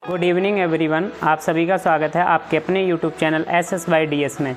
Good evening everyone, आप सभी का स्वागत है आपके अपने यूट्यूब चैनल SSYDS में।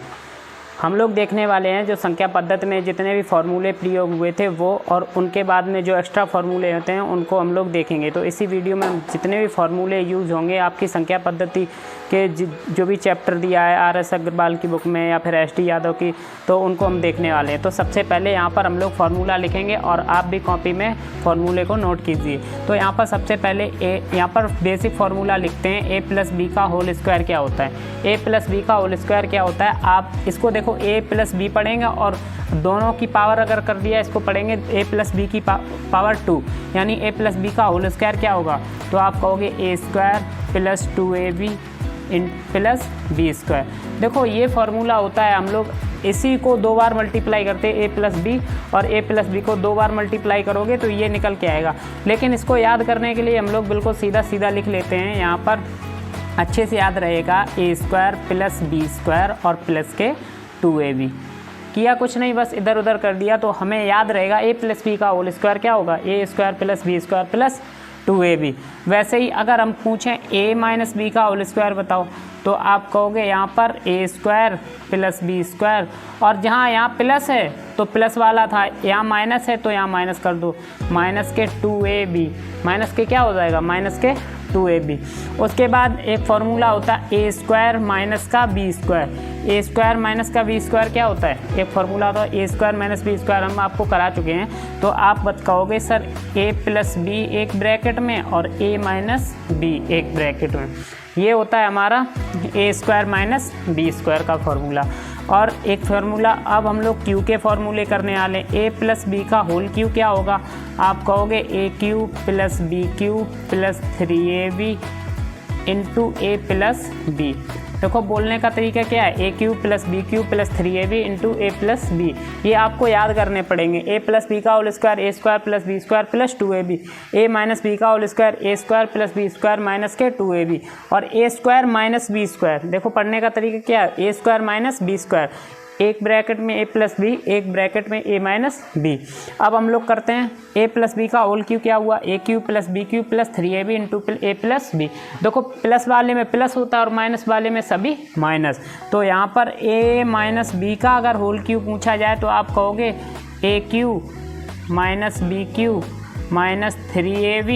हम लोग देखने वाले हैं जो संख्या पद्धति में जितने भी फार्मूले प्रयोग हुए थे वो, और उनके बाद में जो एक्स्ट्रा फार्मूले होते हैं उनको हम लोग देखेंगे। तो इसी वीडियो में जितने भी फार्मूले यूज़ होंगे आपकी संख्या पद्धति के जो भी चैप्टर दिया है RS अग्रवाल की बुक में या फिर SD यादव की, तो उनको हम देखने वाले हैं। तो सबसे पहले यहाँ पर हम लोग फार्मूला लिखेंगे और आप भी कॉपी में फार्मूले को नोट कीजिए। तो यहाँ पर सबसे पहले यहाँ पर बेसिक फार्मूला लिखते हैं a प्लस बी का होल स्क्वायर क्या होता है। a प्लस बी का होल स्क्वायर क्या होता है, आप इसको देखो a प्लस बी पढ़ेंगे और दोनों की पावर अगर कर दिया इसको पढ़ेंगे a प्लस बी की पावर 2, यानी a प्लस बी का होल स्क्वायर क्या होगा, तो आप कहोगे a square plus 2ab plus B square. देखो ये फार्मूला होता है, हम लोग इसी को 2 बार मल्टीप्लाई करते हैं a प्लस बी, और a प्लस बी को 2 बार मल्टीप्लाई करोगे तो ये निकल के आएगा। लेकिन इसको याद करने के लिए हम लोग बिल्कुल सीधा सीधा लिख लेते हैं। यहाँ पर अच्छे से याद रहेगा a square plus B square और प्लस के 2ab। किया कुछ नहीं, बस इधर उधर कर दिया, तो हमें याद रहेगा a प्लस बी का होल स्क्वायर क्या होगा, a square plus B square plus 2ab। वैसे ही अगर हम पूछें a माइनस बी का होल स्क्वायर बताओ, तो आप कहोगे यहाँ पर a square plus B square, और जहाँ यहाँ प्लस है तो प्लस वाला था, यहाँ माइनस है तो यहाँ माइनस कर दो, माइनस के 2ab, माइनस के क्या हो जाएगा, माइनस के 2ab। उसके बाद एक फार्मूला होता है a स्क्वायर माइनस का B square. a square minus का बी स्क्वायर क्या होता है, एक फार्मूला होता है a square minus B square, हम आपको करा चुके हैं। तो आप कहोगे सर a प्लस बी एक ब्रैकेट में और a माइनस बी एक ब्रैकेट में, ये होता है हमारा a square minus B square का फार्मूला। और एक फार्मूला अब हम लोग q के फार्मूले करने वाले हैं। a प्लस बी का होल q क्या होगा, आप कहोगे a cube plus B cube plus 3ab into a plus B. देखो बोलने का तरीका क्या है, a cube plus B cube plus 3ab into a plus B. ये आपको याद करने पड़ेंगे। a प्लस बी का whole square a square plus B square plus 2ab, a minus B का whole square a square plus B square minus के 2ab, और a square minus B square. देखो पढ़ने का तरीका क्या है, a square minus B square, एक ब्रैकेट में a प्लस बी, एक ब्रैकेट में a माइनस बी। अब हम लोग करते हैं a प्लस बी का होल क्यू क्या हुआ, a cube plus B cube plus 3ab into a plus B. देखो प्लस वाले में प्लस होता है और माइनस वाले में सभी माइनस। तो यहाँ पर a माइनस बी का अगर होल क्यू पूछा जाए तो आप कहोगे a cube minus b cube minus 3ab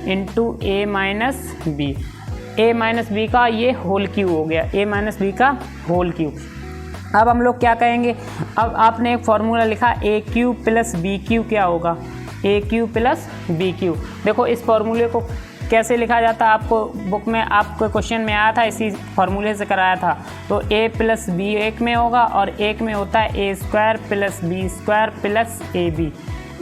into a minus b. a minus B का ये होल क्यू हो गया, a माइनस बी का होल क्यू। अब हम लोग क्या कहेंगे, अब आपने एक फार्मूला लिखा a cube plus B cube क्या होगा, a cube plus B cube. देखो इस फार्मूले को कैसे लिखा जाता है, आपको बुक में आपको क्वेश्चन में आया था, इसी फार्मूले से कराया था। तो a प्लस बी एक में होगा और एक में होता है a square plus B square plus ab।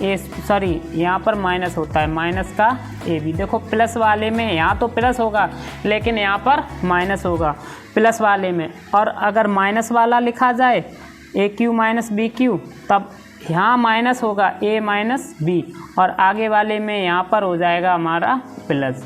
यहाँ पर माइनस होता है, माइनस का ab। देखो प्लस वाले में यहाँ तो प्लस होगा लेकिन यहाँ पर माइनस होगा प्लस वाले में, और अगर माइनस वाला लिखा जाए a cube minus b cube, तब यहाँ माइनस होगा a माइनस बी, और आगे वाले में यहाँ पर हो जाएगा हमारा प्लस।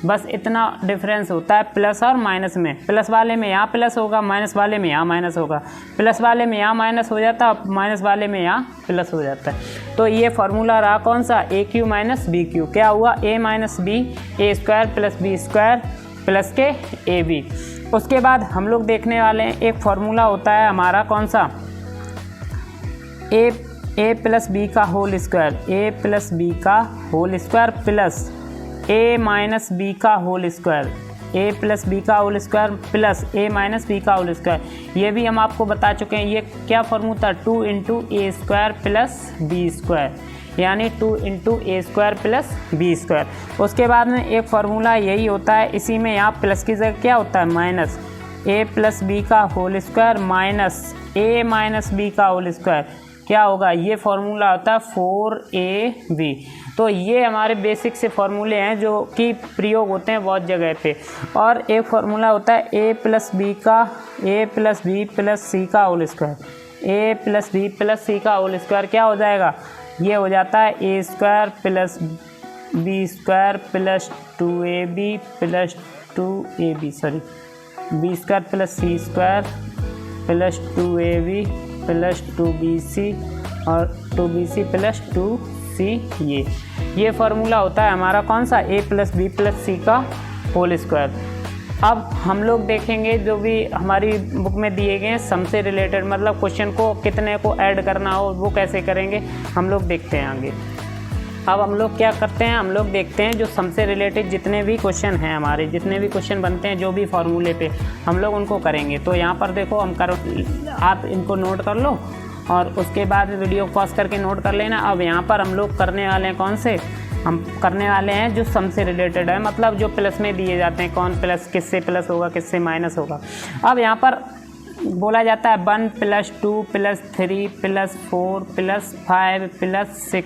बस इतना डिफरेंस होता है प्लस और माइनस में। प्लस वाले में यहाँ प्लस होगा, माइनस वाले में यहाँ माइनस होगा। प्लस वाले में यहाँ माइनस हो जाता है, माइनस वाले में यहाँ प्लस हो जाता है। तो ये फार्मूला रहा कौन सा, a cube minus b cube. क्या हुआ, a minus b, a square plus B square plus के ab। उसके बाद हम लोग देखने वाले हैं एक फार्मूला होता है हमारा कौन सा, a प्लस बी का whole square, a plus B का whole square plus a minus B का whole square, a plus B का whole square plus a minus B का होल स्क्वायर। ये भी हम आपको बता चुके हैं। ये क्या formula, 2 into A square plus B square, यानी 2 into A square plus B square. उसके बाद में एक फार्मूला यही होता है, इसी में यहाँ प्लस की जगह क्या होता है, माइनस a प्लस बी का whole square minus a minus B का होल स्क्वायर क्या होगा, ये फार्मूला होता है 4ab। तो ये हमारे बेसिक से फार्मूले हैं जो कि प्रयोग होते हैं बहुत जगह पे। और एक फार्मूला होता है a plus B plus C का whole square, a plus B plus C का होल स्क्वायर क्या हो जाएगा, ये हो जाता है a square plus B square plus 2ab plus 2ab, sorry b square plus c square plus 2ab plus 2bc और 2bc प्लस 2c। ये फार्मूला होता है हमारा कौन सा, a plus B plus C का होल स्क्वायर। अब हम लोग देखेंगे जो भी हमारी बुक में दिए गए हैं सम से रिलेटेड, मतलब क्वेश्चन को कितने को ऐड करना हो वो कैसे करेंगे हम लोग देखते हैं आगे। अब हम लोग क्या करते हैं, हम लोग देखते हैं जो सम से रिलेटेड जितने भी क्वेश्चन हैं हमारे, जितने भी क्वेश्चन बनते हैं जो भी फार्मूले पे, हम लोग उनको करेंगे। तो यहाँ पर देखो आप इनको नोट कर लो और उसके बाद वीडियो पॉज करके नोट कर लेना। अब यहाँ पर हम लोग करने वाले हैं कौन से, हम करने वाले हैं जो सम से रिलेटेड है, मतलब जो प्लस में दिए जाते हैं, कौन प्लस किससे प्लस होगा किससे माइनस होगा। अब यहाँ पर बोला जाता है 1 + 2 + 3 + 4 + 5 + 6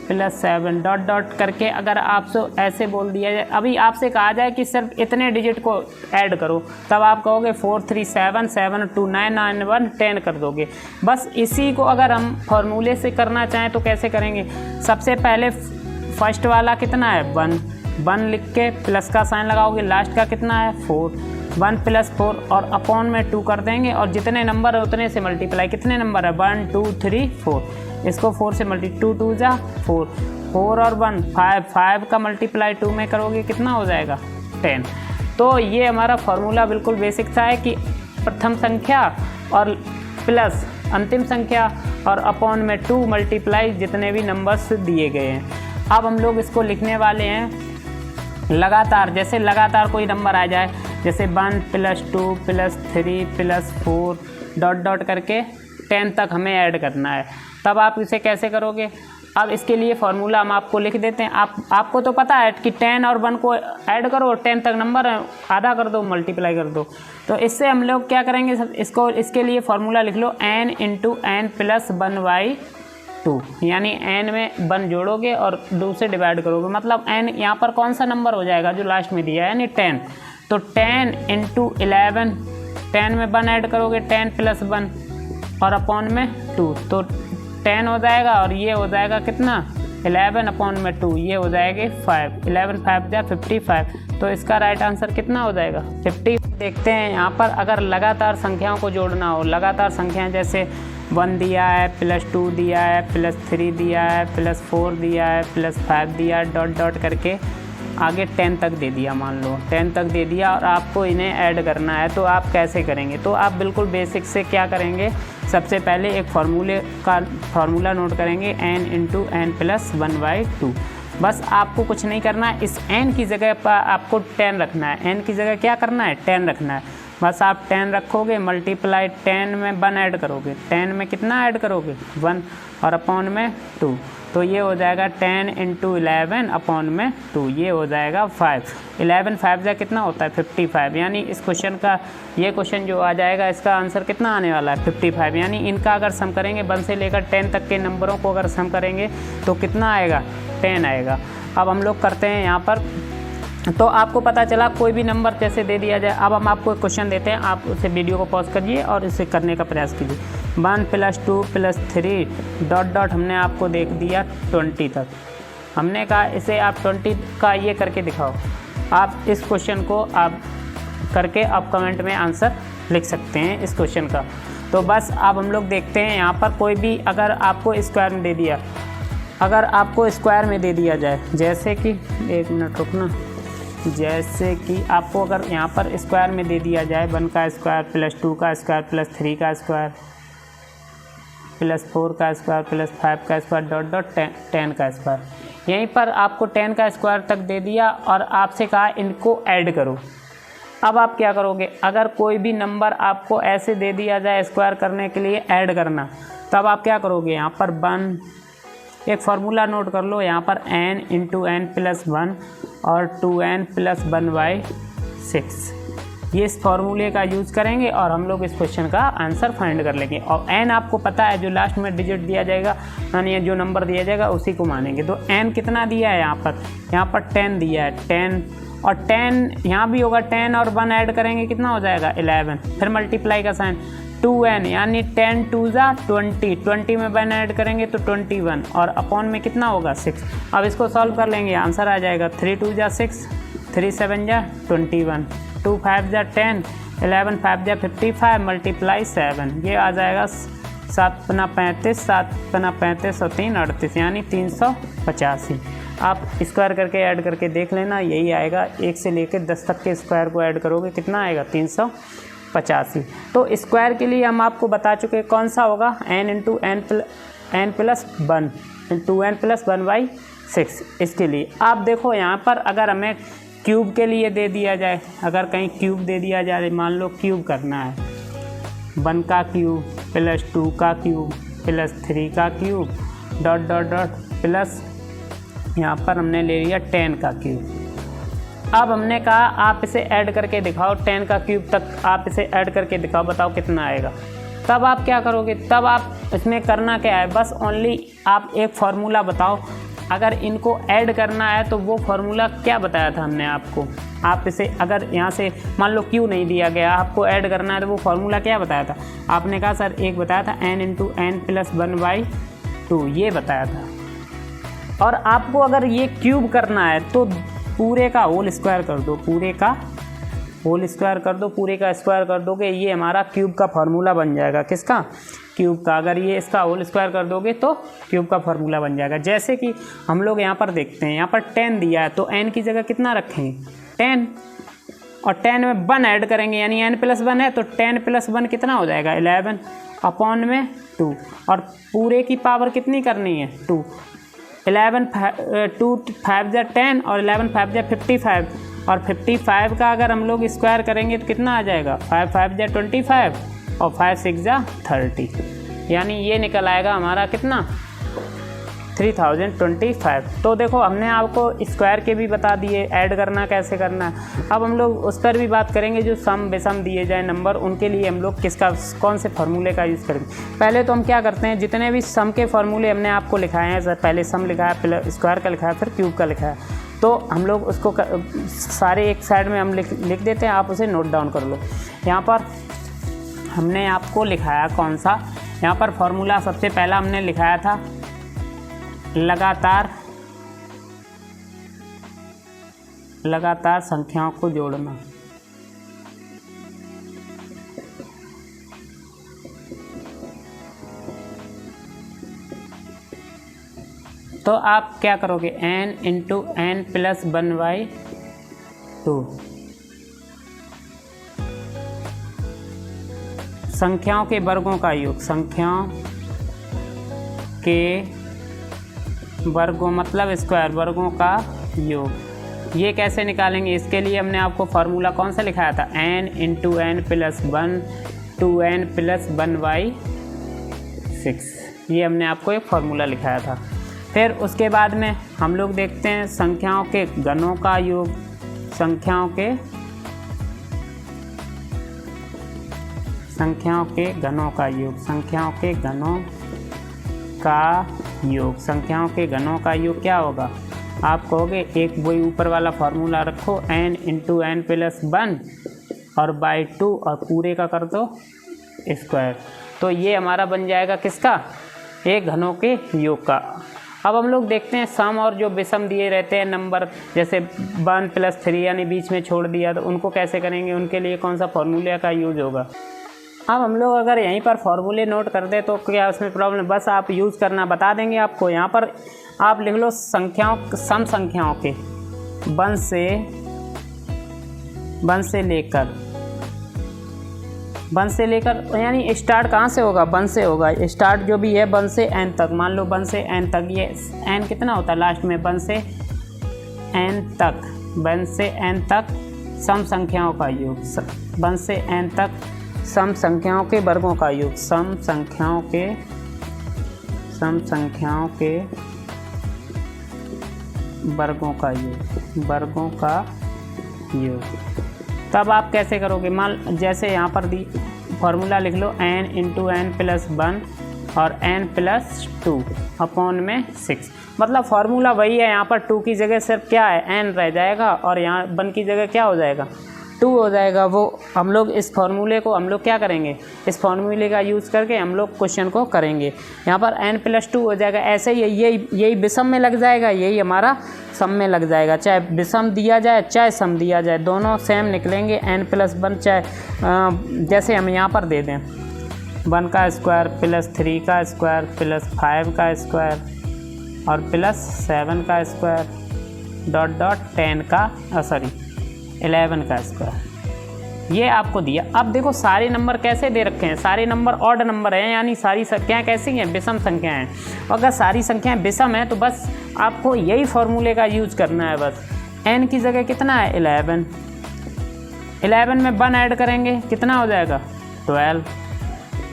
+ 7 डॉट डॉट करके अगर आपसे ऐसे बोल दिया जाए, अभी आपसे कहा जाए कि सिर्फ इतने डिजिट को ऐड करो, तब आप कहोगे 4 3 7 7 2 9 9 1 10 कर दोगे। बस इसी को अगर हम फॉर्मूले से करना चाहें तो कैसे करेंगे, सबसे पहले फर्स्ट वाला कितना है 1 लिख के प्लस का साइन लगाओगे, लास्ट का कितना है 4, 1 + 4 और अपॉन में 2 कर देंगे और जितने नंबर है उतने से मल्टीप्लाई, कितने नंबर है 1 2 3 4, इसको 4 से मल्टीप्लाई 2 2 जा 4, 4 और 1 5 का मल्टीप्लाई 2 में करोगे कितना हो जाएगा 10। तो ये हमारा फार्मूला बिल्कुल बेसिक सा है कि प्रथम संख्या और प्लस अंतिम संख्या और अपॉन में 2 मल्टीप्लाई जितने भी नंबर्स दिए गए हैं। अब हम लोग इसको लिखने वाले हैं लगातार, जैसे लगातार कोई नंबर आ जाए, जैसे 1 + 2 + 3 + 4 डॉट डॉट करके 10 तक हमें ऐड करना है। तब आप इसे कैसे करोगे, अब इसके लिए फार्मूला हम आपको लिख देते हैं। आपको तो पता है कि 10 और 1 को ऐड करो, 10 तक नंबर है, आधा कर दो, मल्टीप्लाई कर दो। तो इससे हम लोग क्या करेंगे, इसके लिए फार्मूला लिख लो n × n + 1/2, यानी n में 1 जोड़ोगे और 2 से डिवाइड करोगे, मतलब n यहाँ पर कौन सा नंबर हो जाएगा जो लास्ट में दिया है, यानी 10। तो 10 × 11, 10 में 1 ऐड करोगे 10 + 1 और अपॉन में 2, तो 10 हो जाएगा और ये हो जाएगा कितना 11 अपॉन में 2, ये हो जाएगा 5, 11 5 जा 55। तो इसका राइट आंसर कितना हो जाएगा 50। देखते हैं यहाँ पर अगर लगातार संख्याओं को जोड़ना हो, लगातार संख्याएं जैसे 1 दिया है, +2 दिया है, +3 दिया है, +4 दिया है, +5 दिया है, डॉट डॉट करके आगे 10 तक दे दिया, मान लो 10 तक दे दिया और आपको इन्हें ऐड करना है। तो आप कैसे करेंगे, तो आप बिल्कुल बेसिक से क्या करेंगे, सबसे पहले एक फार्मूला नोट करेंगे n × n + 1/2। बस आपको कुछ नहीं करना है, इस n की जगह पर आपको 10 रखना है, n की जगह क्या करना है 10 रखना है। बस आप 10 रखोगे, मल्टीप्लाई 10 में 1 ऐड करोगे, 10 में कितना ऐड करोगे 1 और अपॉन में 2, तो ये हो जाएगा 10 × 11 अपॉन में 2, ये हो जाएगा 5। 11 5 जा कितना होता है 55, यानी इस क्वेश्चन का, ये क्वेश्चन जो आ जाएगा इसका आंसर कितना आने वाला है 55। यानी इनका अगर सम करेंगे 1 से लेकर 10 तक के नंबरों को अगर सम करेंगे तो कितना आएगा 10 आएगा। अब हम लोग करते हैं यहाँ पर, तो आपको पता चला कोई भी नंबर जैसे दे दिया जाए। अब हम आपको एक क्वेश्चन देते हैं, आप उसे वीडियो को पॉज करिए और इसे करने का प्रयास कीजिए। 1 + 2 + 3 डॉट डॉट हमने आपको देख दिया 20 तक, हमने कहा इसे आप 20 का ये करके दिखाओ। आप इस क्वेश्चन को आप करके आप कमेंट में आंसर लिख सकते हैं इस क्वेश्चन का। तो बस अब हम लोग देखते हैं यहाँ पर कोई भी अगर आपको स्क्वायर में दे दिया, अगर आपको स्क्वायर में दे दिया जाए, जैसे कि 1 मिनट रुकना, जैसे कि आपको अगर यहाँ पर स्क्वायर में दे दिया जाए 1 का स्क्वायर +2 का स्क्वायर +3 का स्क्वायर +4 का स्क्वायर +5 का स्क्वायर डॉट डॉट 10 का स्क्वायर, यहीं पर आपको 10 का स्क्वायर तक दे दिया और आपसे कहा इनको ऐड करो। अब आप क्या करोगे, अगर कोई भी नंबर आपको ऐसे दे दिया जाए स्क्वायर करने के लिए ऐड करना, तब आप क्या करोगे, यहाँ पर 1, एक फार्मूला नोट कर लो, यहाँ पर n × n + 1 और 2n + 1/6, ये इस फार्मूले का यूज़ करेंगे और हम लोग इस क्वेश्चन का आंसर फाइंड कर लेंगे। और n आपको पता है जो लास्ट में डिजिट दिया जाएगा, यानी जो नंबर दिया जाएगा उसी को मानेंगे। तो n कितना दिया है, यहाँ पर 10 दिया है, 10 और 10 यहाँ भी होगा, 10 और 1 ऐड करेंगे कितना हो जाएगा 11, फिर मल्टीप्लाई का साइन 2n, यानी 10 2 जा 20, 20 में 1 ऐड करेंगे तो 21 और अपॉन में कितना होगा 6। अब इसको सॉल्व कर लेंगे, आंसर आ जाएगा 3 2 जा 6, 3 7 जा 21, 2 5 जा 10, 11 5 जा 55 मल्टीप्लाई 7, ये आ जाएगा 7 × 35, 7 × 35 और 3 38, यानी 385। आप स्क्वायर करके ऐड करके देख लेना, यही आएगा। 1 से लेकर 10 तक के स्क्वायर को ऐड करोगे कितना आएगा 385। तो स्क्वायर के लिए हम आपको बता चुके कौन सा होगा n into n plus 1 into n plus 1/6। इसके लिए आप देखो यहाँ पर अगर हमें क्यूब के लिए दे दिया जाए, अगर कहीं क्यूब दे दिया जाए, मान लो क्यूब करना है 1 का क्यूब प्लस 2 का क्यूब प्लस 3 का cube dot dot dot plus यहाँ पर हमने ले लिया 10 का क्यूब। अब हमने कहा आप इसे ऐड करके दिखाओ, 10 का क्यूब तक आप इसे ऐड करके दिखाओ, बताओ कितना आएगा। तब आप क्या करोगे, तब आप इसमें करना क्या है, बस ओनली आप एक फार्मूला बताओ। अगर इनको ऐड करना है तो वो फार्मूला क्या बताया था हमने आपको। आप इसे अगर यहाँ से मान लो क्यू नहीं दिया गया, आपको ऐड करना है तो वो फार्मूला क्या बताया था। आपने कहा सर एक बताया था n इंटू n प्लस 1/2, ये बताया था। और आपको अगर ये क्यूब करना है तो पूरे का होल स्क्वायर कर दो, पूरे का होल स्क्वायर कर दो, पूरे का स्क्वायर कर दोगे, ये हमारा क्यूब का फार्मूला बन जाएगा। किसका, क्यूब का। अगर ये इसका होल स्क्वायर कर दोगे तो क्यूब का फार्मूला बन जाएगा। जैसे कि हम लोग यहाँ पर देखते हैं, यहाँ पर 10 दिया है तो n की जगह कितना रखेंगे 10, और 10 में 1 ऐड करेंगे, यानी n प्लस 1 है तो 10 प्लस 1 कितना हो जाएगा 11 अपॉन में 2, और पूरे की पावर कितनी करनी है 2। 2 5 जा 10 और 11 5 जा 55, और 55 का अगर हम लोग स्क्वायर करेंगे तो कितना आ जाएगा 5 5 जा 25 और 5 6 जा 30, यानी ये निकल आएगा हमारा कितना 3025। तो देखो हमने आपको स्क्वायर के भी बता दिए, ऐड करना कैसे करना है। अब हम लोग उस पर भी बात करेंगे जो सम बेसम दिए जाए नंबर, उनके लिए हम लोग किसका कौन से फार्मूले का यूज़ करेंगे। पहले तो हम क्या करते हैं, जितने भी सम के फार्मूले हमने आपको लिखाए हैं, पहले सम लिखा है, फिर स्क्वायर का लिखा है, फिर क्यूब का लिखा है, तो हम लोग उसको सारे एक साइड में हम लिख देते हैं, आप उसे नोट डाउन कर लो। यहाँ पर हमने आपको लिखाया कौन सा, यहाँ पर फार्मूला सबसे पहला हमने लिखाया था लगातार संख्याओं को जोड़ना। तो आप क्या करोगे n इंटू n प्लस 1/2, संख्याओं के वर्गों का योग, संख्याओं के वर्गों मतलब स्क्वायर, वर्गों का योग। ये कैसे निकालेंगे, इसके लिए हमने आपको फार्मूला कौन सा लिखाया था n into n plus 1 two n plus 1/6, ये हमने आपको एक फार्मूला लिखाया था। फिर उसके बाद में हम लोग देखते हैं संख्याओं के घनों का योग, संख्याओं के घनों का योग, संख्याओं के घनों का योग, संख्याओं के घनों का योग क्या होगा। आप कहोगे एक वही ऊपर वाला फार्मूला रखो n इंटू n प्लस 1 और बाई 2 और पूरे का कर दो स्क्वायर, तो ये हमारा बन जाएगा किसका, एक घनों के योग का। अब हम लोग देखते हैं सम और जो विषम दिए रहते हैं नंबर, जैसे 1 प्लस 3 यानी बीच में छोड़ दिया, तो उनको कैसे करेंगे, उनके लिए कौन सा फार्मूले का यूज होगा। अब हम लोग अगर यहीं पर फार्मूले नोट कर दे तो क्या उसमें प्रॉब्लम, बस आप यूज़ करना बता देंगे आपको। यहाँ पर आप लिख लो संख्याओं, सम संख्याओं के 1 से लेकर यानी स्टार्ट कहाँ से होगा, 1 से होगा। स्टार्ट जो भी है 1 से n तक, मान लो 1 से n तक, ये n कितना होता है लास्ट में 1 से n तक, 1 से n तक सम संख्याओं का योग, 1 से n तक सम संख्याओं के वर्गों का योग, सम संख्याओं के वर्गों का योग, वर्गों का योग। तब आप कैसे करोगे, मान जैसे यहाँ पर दी फार्मूला लिख लो n इंटू n प्लस 1 और n प्लस 2 अपॉन में 6, मतलब फार्मूला वही है। यहाँ पर 2 की जगह सिर्फ क्या है n रह जाएगा, और यहाँ 1 की जगह क्या हो जाएगा 2 हो जाएगा। वो हम लोग इस फार्मूले को हम लोग क्या करेंगे, इस फार्मूले का यूज़ करके हम लोग क्वेश्चन को करेंगे। यहाँ पर n प्लस 2 हो जाएगा, ऐसे ही यही विषम में लग जाएगा, यही हमारा सम में लग जाएगा। चाहे विषम दिया जाए चाहे सम दिया जाए, दोनों सेम निकलेंगे। n प्लस 1 चाहे जैसे हम यहाँ पर दे दें 1 का स्क्वायर प्लस 3 का स्क्वायर प्लस 5 का स्क्वायर और प्लस 7 का स्क्वायर डॉट डॉट 10 का 11 का स्क्वायर, ये आपको दिया। अब देखो सारे नंबर कैसे दे रखे हैं, सारे नंबर ऑड नंबर हैं, यानी सारी संख्याएं कैसी हैं, विषम संख्याएं हैं। अगर सारी संख्याएं विषम हैं तो बस आपको यही फॉर्मूले का यूज करना है। बस n की जगह कितना है 11, 11 में 1 ऐड करेंगे कितना हो जाएगा 12,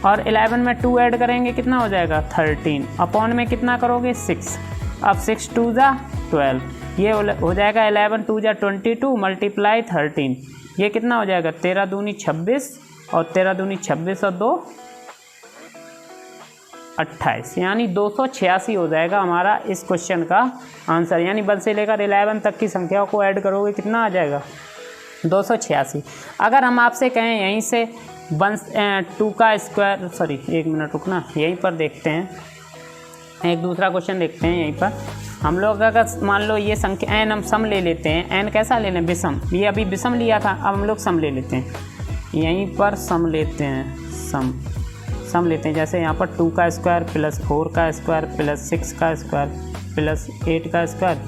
और 11 में 2 ऐड करेंगे कितना हो जाएगा 13, अपॉन में कितना करोगे 6। अब 6 2 जा 12, ये हो जाएगा 11 2 जा 22 मल्टीप्लाई 13, ये कितना हो जाएगा 13 दूनी 26 और 13 दूनी 26 और 2 28, यानी 286 हो जाएगा हमारा इस क्वेश्चन का आंसर। यानी 1 से लेकर 11 तक की संख्याओं को ऐड करोगे कितना आ जाएगा 286। अगर हम आपसे कहें यहीं से 2 का स्क्वायर, सॉरी 1 मिनट रुकना, यहीं पर देखते हैं, एक दूसरा क्वेश्चन देखते हैं। यहीं पर हम लोग अगर मान लो ये संख्या n हम सम ले लेते हैं, n कैसा ले लें विषम, ये अभी विषम लिया था, अब हम लोग सम ले लेते हैं। यहीं पर सम लेते हैं, सम लेते हैं। जैसे यहाँ पर 2 का स्क्वायर प्लस 4 का स्क्वायर प्लस 6 का स्क्वायर प्लस 8 का स्क्वायर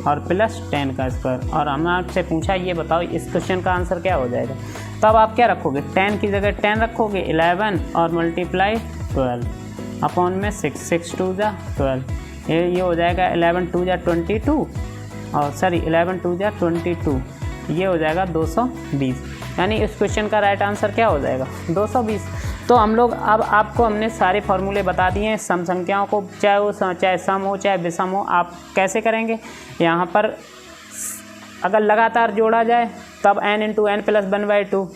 और प्लस 10 का स्क्वायर। और हमने आपसे पूछा ये बताओ इस क्वेश्चन का आंसर क्या हो जाएगा। तब आप क्या रखोगे, 10 की जगह 10 रखोगे, 11 और मल्टीप्लाई 12 अपॉन में 6 2 जा 12, ये हो जाएगा 11 2 जा 22 और सॉरी 11 2 जा 22, ये हो जाएगा 220। यानी इस क्वेश्चन का राइट आंसर क्या हो जाएगा 220। तो हम लोग अब आपको हमने सारे फार्मूले बता दिए हैं सम संख्याओं को, चाहे सम हो चाहे विषम हो, आप कैसे करेंगे। यहाँ पर अगर लगातार जोड़ा जाए तब n इंटू n प्लस 1/2,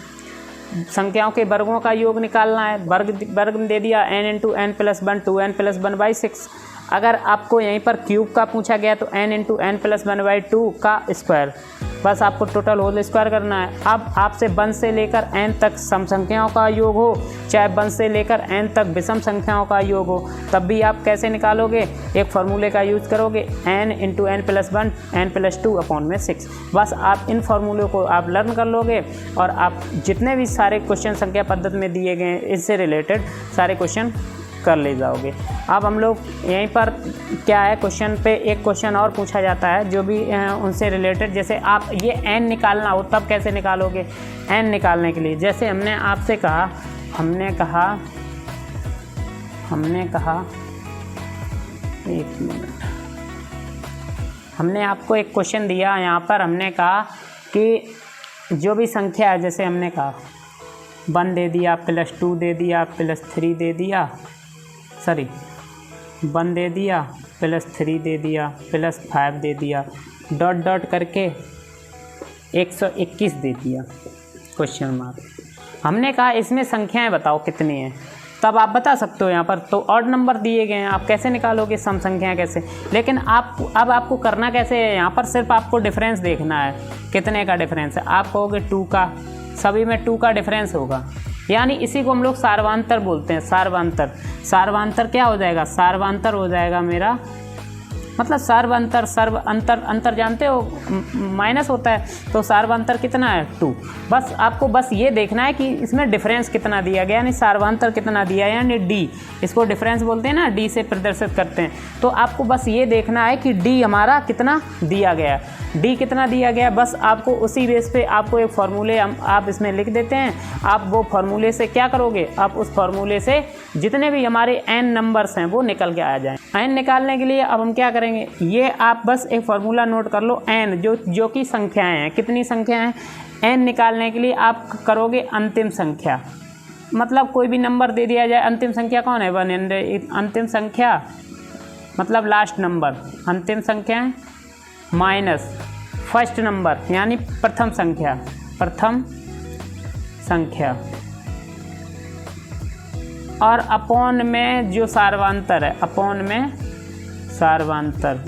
संख्याओं के वर्गों का योग निकालना है, वर्ग दे दिया n into n plus 1 2n plus 1/6। अगर आपको यहीं पर क्यूब का पूछा गया तो n इंटू n प्लस 1/2 का स्क्वायर, बस आपको टोटल होल स्क्वायर करना है। अब आपसे 1 से लेकर n तक सम संख्याओं का योग हो, चाहे 1 से लेकर n तक विषम संख्याओं का योग हो, तब भी आप कैसे निकालोगे, एक फार्मूले का यूज करोगे, n into n plus 1 n plus 2 upon में 6। बस आप इन फार्मूलों को आप लर्न कर लोगे और आप जितने भी सारे क्वेश्चन संख्या पद्धति में दिए गए हैं इससे रिलेटेड सारे क्वेश्चन कर ले जाओगे। अब हम लोग यहीं पर क्या है, क्वेश्चन पे एक क्वेश्चन और पूछा जाता है जो भी उनसे रिलेटेड, जैसे आप ये n निकालना हो तब कैसे निकालोगे। n निकालने के लिए जैसे हमने आपसे कहा, हमने कहा एक मिनट, हमने आपको एक क्वेश्चन दिया, यहाँ पर हमने कहा कि जो भी संख्या है, जैसे हमने कहा 1 दे दिया प्लस 2 दे दिया प्लस 3 दे दिया, सॉरी 1 दे दिया प्लस 3 दे दिया प्लस 5 दे दिया, डॉट डॉट करके 121 दे दिया क्वेश्चन मार्क। हमने कहा इसमें संख्याएं बताओ कितनी हैं, तब आप बता सकते हो यहाँ पर तो ऑड नंबर दिए गए हैं, आप कैसे निकालोगे सम संख्याएं कैसे। लेकिन अब आपको करना कैसे है, यहाँ पर सिर्फ आपको डिफरेंस देखना है, कितने का डिफरेंस है। आप कहोगे 2 का, सभी में 2 का डिफरेंस होगा, यानी इसी को हम लोग सार्वांतर बोलते हैं। सार्वांतर क्या हो जाएगा, सार्वांतर हो जाएगा मेरा, मतलब सार्वांतर, अंतर जानते हो माइनस होता है, तो सार्वांतर कितना है 2। बस आपको बस ये देखना है कि इसमें डिफरेंस कितना दिया गया, यानी सार्वांतर कितना दिया है, यानी डी, इसको डिफरेंस बोलते हैं ना, डी से प्रदर्शित करते हैं। तो आपको बस ये देखना है कि डी हमारा कितना दिया गया, डी कितना दिया गया। बस आपको उसी बेस पे आपको एक फार्मूले आप इसमें लिख देते हैं, आप वो फार्मूले से क्या करोगे, आप उस फार्मूले से जितने भी हमारे n नंबर्स हैं वो निकल के आ जाएं। n निकालने के लिए अब हम क्या करेंगे, ये आप बस एक फार्मूला नोट कर लो, n जो कि संख्याएं हैं, कितनी संख्याएं हैं, n निकालने के लिए आप करोगे अंतिम संख्या, मतलब कोई भी नंबर दे दिया जाए, अंतिम संख्या कौन है 100, अंतिम संख्या मतलब लास्ट नंबर, अंतिम संख्या है माइनस फर्स्ट नंबर यानी प्रथम संख्या और अपॉन में जो सार्वांतर है, अपॉन में सार्वांतर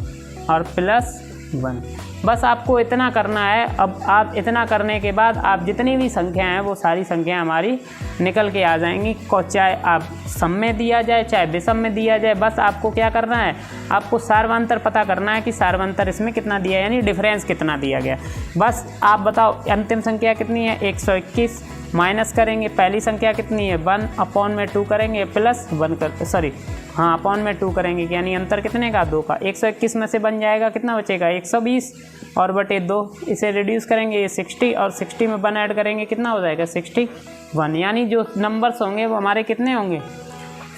और प्लस 1। बस आपको इतना करना है। अब आप इतना करने के बाद आप जितनी भी संख्याएं हैं वो सारी संख्याएं हमारी निकल के आ जाएंगी, चाहे आप सम में दिया जाए चाहे विषम में दिया जाए। बस आपको क्या करना है, आपको सार्वांतर पता करना है कि सार्वांतर इसमें कितना दिया है, यानी डिफरेंस कितना दिया गया। बस आप बताओ अंतिम संख्या कितनी है 121, माइनस करेंगे, पहली संख्या कितनी है 1 अपॉन में 2 करेंगे प्लस 1 कर सॉरी हाँ अपॉन में 2 करेंगे, यानी अंतर कितने का 2 का। 121 में से बन जाएगा कितना बचेगा 120 और बटे 2, इसे रिड्यूस करेंगे ये 60 और 60 में 1 ऐड करेंगे कितना हो जाएगा 61, यानी जो नंबर्स होंगे वो हमारे कितने होंगे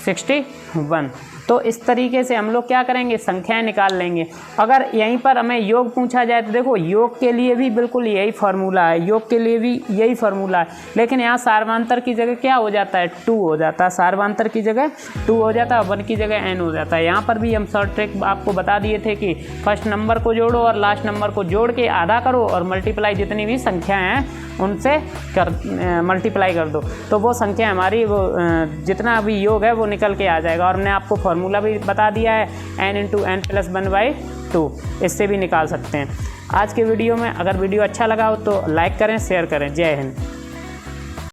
61। तो इस तरीके से हम लोग क्या करेंगे संख्याएं निकाल लेंगे। अगर यहीं पर हमें योग पूछा जाए तो देखो योग के लिए भी बिल्कुल यही फार्मूला है, योग के लिए भी यही फार्मूला है, लेकिन यहाँ सार्वधान्तर की जगह क्या हो जाता है 2 हो जाता है, सार्वधान्तर की जगह 2 हो जाता है, 1 की जगह n हो जाता है। यहाँ पर भी हम शॉर्ट ट्रिक आपको बता दिए थे कि फर्स्ट नंबर को जोड़ो और लास्ट नंबर को जोड़ के आधा करो और मल्टीप्लाई जितनी भी संख्याएँ हैं उनसे मल्टीप्लाई कर दो, तो वो संख्या हमारी वो जितना भी योग है वो निकल के आ जाएगा। और मैंने आपको फार्मूला भी बता दिया है n × n+1/2, इससे भी निकाल सकते हैं। आज के वीडियो में अगर वीडियो अच्छा लगा हो तो लाइक करें, शेयर करें। जय हिंद।